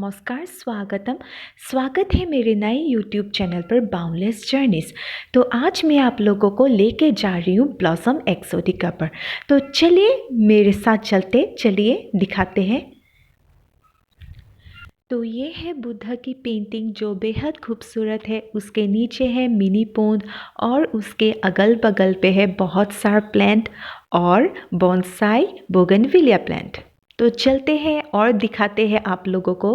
नमस्कार, स्वागतम। स्वागत है मेरे नए यूट्यूब चैनल पर बाउंडलेस जर्नीज़। तो आज मैं आप लोगों को लेके जा रही हूँ ब्लॉसम एक्सोटिका पर। तो चलिए मेरे साथ चलिए दिखाते हैं। तो ये है बुद्धा की पेंटिंग जो बेहद खूबसूरत है। उसके नीचे है मिनी पोंड और उसके अगल बगल पे है बहुत सारा प्लांट और बॉन्साई बोगनविलिया प्लांट। तो चलते हैं और दिखाते हैं आप लोगों को।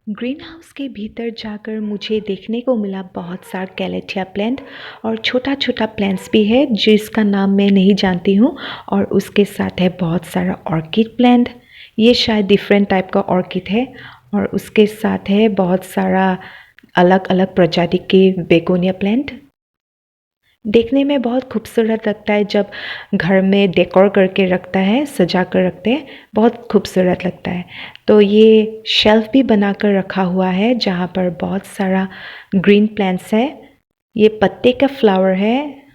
ग्रीन हाउस के भीतर जाकर मुझे देखने को मिला बहुत सारा कैलेथिया प्लांट और छोटा छोटा प्लांट्स भी है जिसका नाम मैं नहीं जानती हूँ। और उसके साथ है बहुत सारा ऑर्किड प्लांट। ये शायद डिफरेंट टाइप का ऑर्किड है। और उसके साथ है बहुत सारा अलग अलग प्रजाति के बेगोनिया प्लांट। देखने में बहुत खूबसूरत लगता है जब घर में डेकोर करके रखता है, सजा कर रखते हैं, बहुत खूबसूरत लगता है। तो ये शेल्फ भी बनाकर रखा हुआ है जहाँ पर बहुत सारा ग्रीन प्लांट्स है। ये पत्ते का फ्लावर है।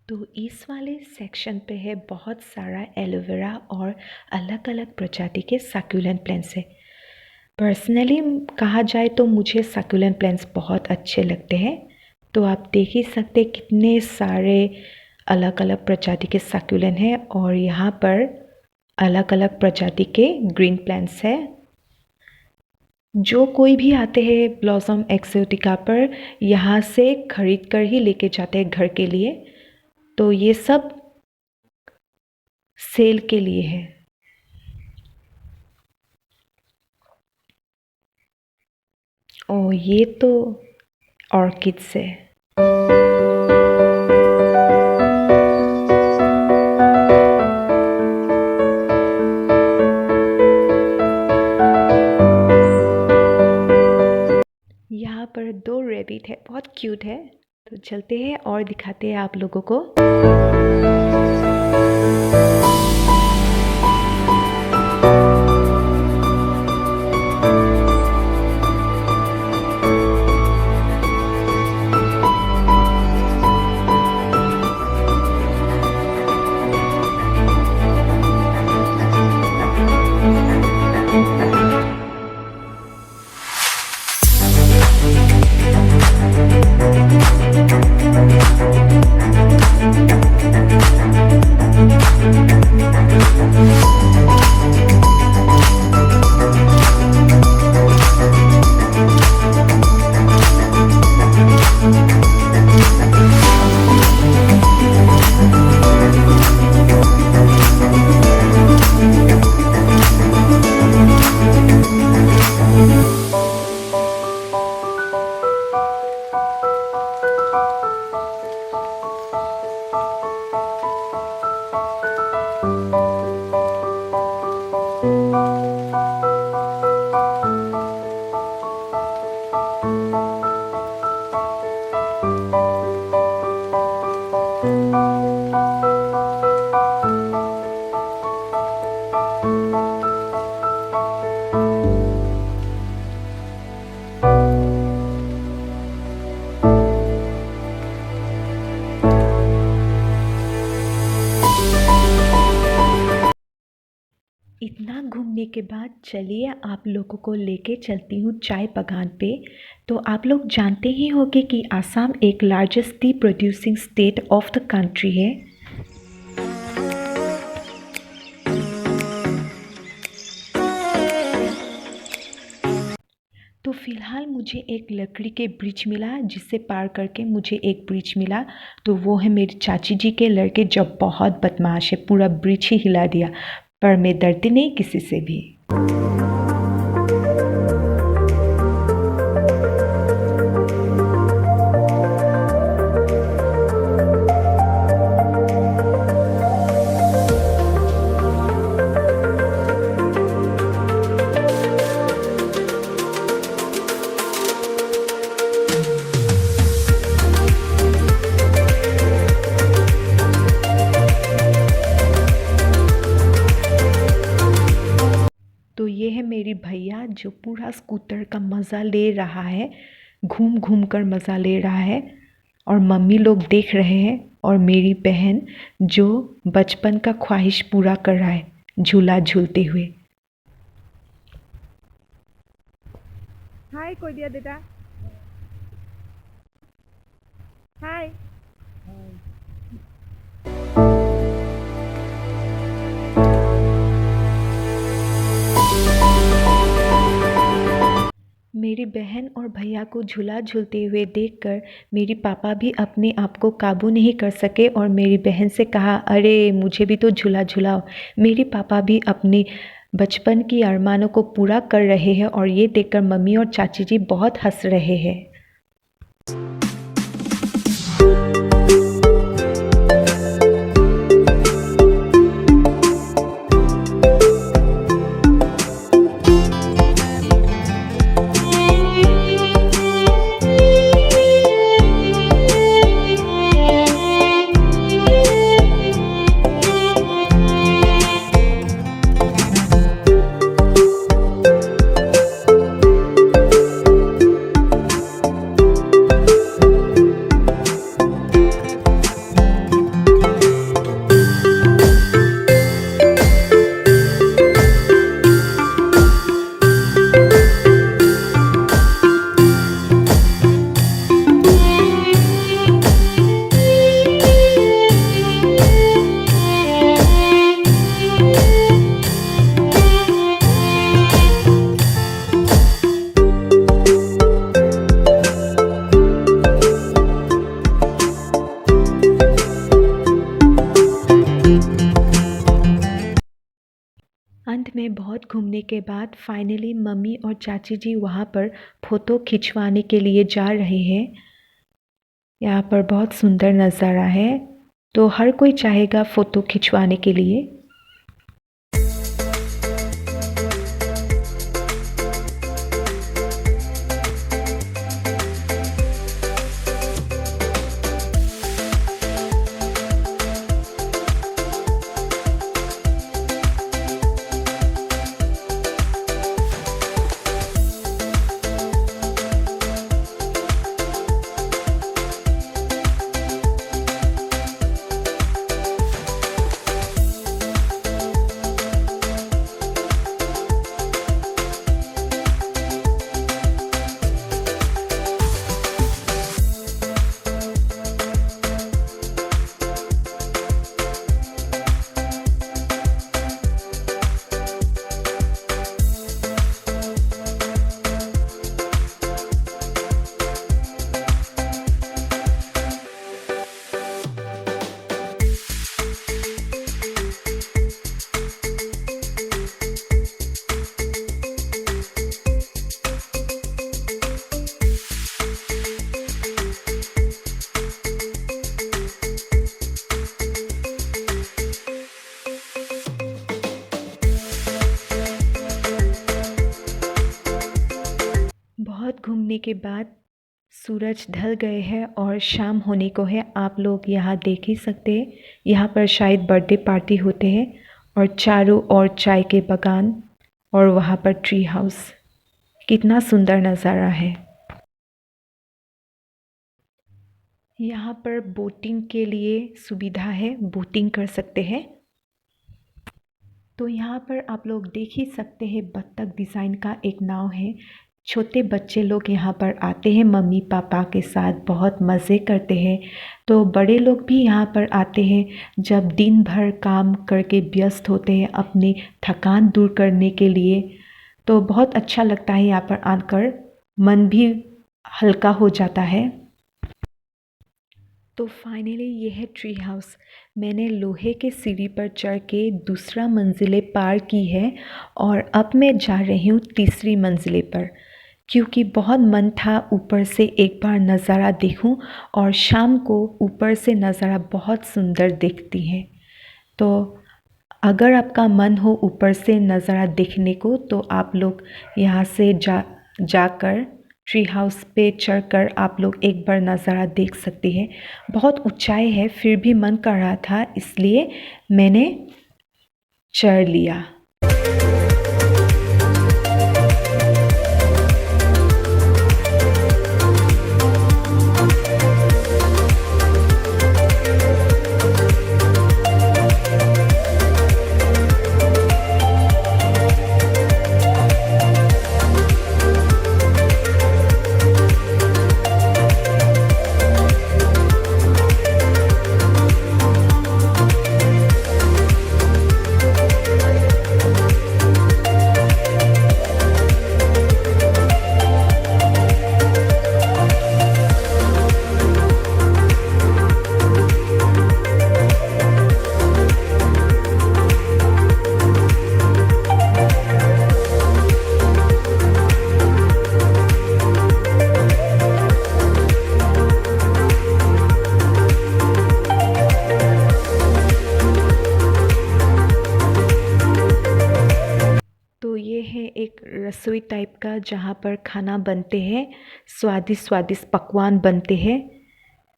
तो इस वाले सेक्शन पे है बहुत सारा एलोवेरा और अलग अलग प्रजाति के सक्यूलेंट प्लांट्स है। पर्सनली कहा जाए तो मुझे सक्यूलेंट प्लांट्स बहुत अच्छे लगते हैं। तो आप देख ही सकते कितने सारे अलग अलग प्रजाति के सक्यूलेंट हैं और यहाँ पर अलग अलग प्रजाति के ग्रीन प्लांट्स हैं। जो कोई भी आते हैं ब्लॉसम एक्सोटिका पर यहाँ से खरीद कर ही लेके जाते हैं घर के लिए। तो ये सब सेल के लिए है। ओ ये तो ऑर्किड्स है। यहाँ पर 2 रैबिट है, बहुत क्यूट है। तो चलते हैं और दिखाते हैं आप लोगों को। इतना घूमने के बाद चलिए आप लोगों को लेके चलती हूँ चाय बागान पे। तो आप लोग जानते ही होंगे कि आसाम एक largest T producing state of the country है। तो फ़िलहाल मुझे एक लकड़ी के ब्रिज मिला जिससे पार करके मुझे एक ब्रिज मिला। तो वो है मेरी चाची जी के लड़के जो बहुत बदमाश है, पूरा ब्रिज ही हिला दिया। पर मैं डरती नहीं किसी से भी। जो पूरा स्कूटर का मज़ा ले रहा है, घूम घूम कर मज़ा ले रहा है, और मम्मी लोग देख रहे हैं, और मेरी बहन जो बचपन का ख्वाहिश पूरा कर रहा है झूला झूलते हुए। हाय कोई दिया बेटा, हाय। मेरी बहन और भैया को झूला झूलते हुए देखकर मेरी पापा भी अपने आप को काबू नहीं कर सके और मेरी बहन से कहा, अरे मुझे भी तो झूला झूलाओ। मेरी पापा भी अपने बचपन की अरमानों को पूरा कर रहे हैं और ये देखकर मम्मी और चाची जी बहुत हंस रहे हैं। अंत में बहुत घूमने के बाद फाइनली मम्मी और चाची जी वहाँ पर फ़ोटो खिंचवाने के लिए जा रहे हैं। यहाँ पर बहुत सुंदर नज़ारा है, तो हर कोई चाहेगा फ़ोटो खिंचवाने के लिए। बहुत घूमने के बाद सूरज ढल गए हैं और शाम होने को है। आप लोग यहाँ देख ही सकते हैं, यहाँ पर शायद बर्थडे पार्टी होते हैं, और चारों ओर चाय के बागान और वहाँ पर ट्री हाउस। कितना सुंदर नज़ारा है। यहाँ पर बोटिंग के लिए सुविधा है, बोटिंग कर सकते हैं। तो यहाँ पर आप लोग देख ही सकते हैं, बत्तख डिज़ाइन का एक नाव है। छोटे बच्चे लोग यहाँ पर आते हैं मम्मी पापा के साथ, बहुत मज़े करते हैं। तो बड़े लोग भी यहाँ पर आते हैं जब दिन भर काम करके व्यस्त होते हैं, अपनी थकान दूर करने के लिए। तो बहुत अच्छा लगता है यहाँ पर आकर, मन भी हल्का हो जाता है। तो फाइनली ये है ट्री हाउस। मैंने लोहे के सीढ़ी पर चढ़ के दूसरा मंजिले पार की है और अब मैं जा रही हूँ तीसरी मंजिले पर, क्योंकि बहुत मन था ऊपर से एक बार नज़ारा देखूं, और शाम को ऊपर से नज़ारा बहुत सुंदर दिखती है। तो अगर आपका मन हो ऊपर से नज़ारा देखने को, तो आप लोग यहाँ से जाकर ट्री हाउस पे चढ़कर आप लोग एक बार नज़ारा देख सकते हैं। बहुत ऊंचाई है, फिर भी मन कर रहा था, इसलिए मैंने चढ़ लिया। टाइप का जहाँ पर खाना बनते हैं, स्वादिष्ट स्वादिष्ट पकवान बनते हैं।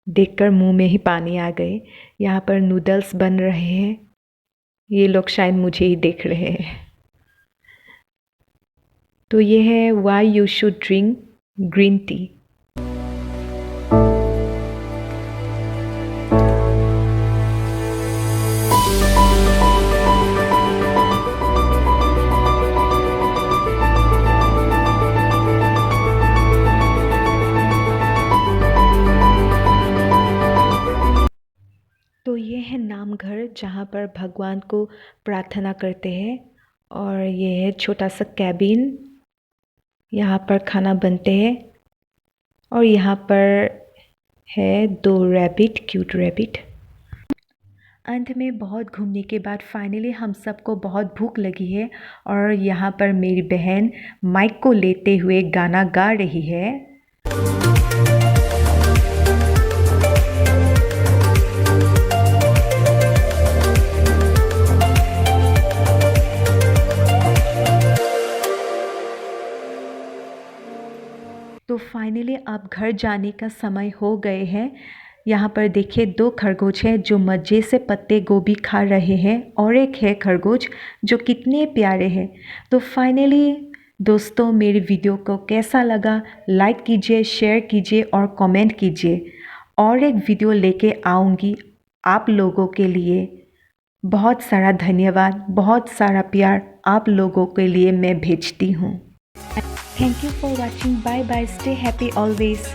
देखकर मुंह में ही पानी आ गए। यहाँ पर नूडल्स बन रहे हैं। ये लोग शायद मुझे ही देख रहे हैं। तो ये है why you should drink green tea. तो ये है नाम घर जहाँ पर भगवान को प्रार्थना करते हैं। और ये है छोटा सा कैबिन, यहाँ पर खाना बनते हैं। और यहाँ पर है 2 रैबिट, क्यूट रैबिट। अंत में बहुत घूमने के बाद फाइनली हम सबको बहुत भूख लगी है और यहाँ पर मेरी बहन माइक को लेते हुए गाना गा रही है। तो फाइनली अब घर जाने का समय हो गए हैं। यहाँ पर देखिए 2 खरगोश हैं जो मज़े से पत्ते गोभी खा रहे हैं और एक है खरगोश जो कितने प्यारे हैं। तो फाइनली दोस्तों, मेरी वीडियो को कैसा लगा लाइक कीजिए, शेयर कीजिए और कमेंट कीजिए। और एक वीडियो लेके आऊँगी आप लोगों के लिए। बहुत सारा धन्यवाद, बहुत सारा प्यार आप लोगों के लिए मैं भेजती हूँ। Thank you for watching. Bye bye. Stay happy always.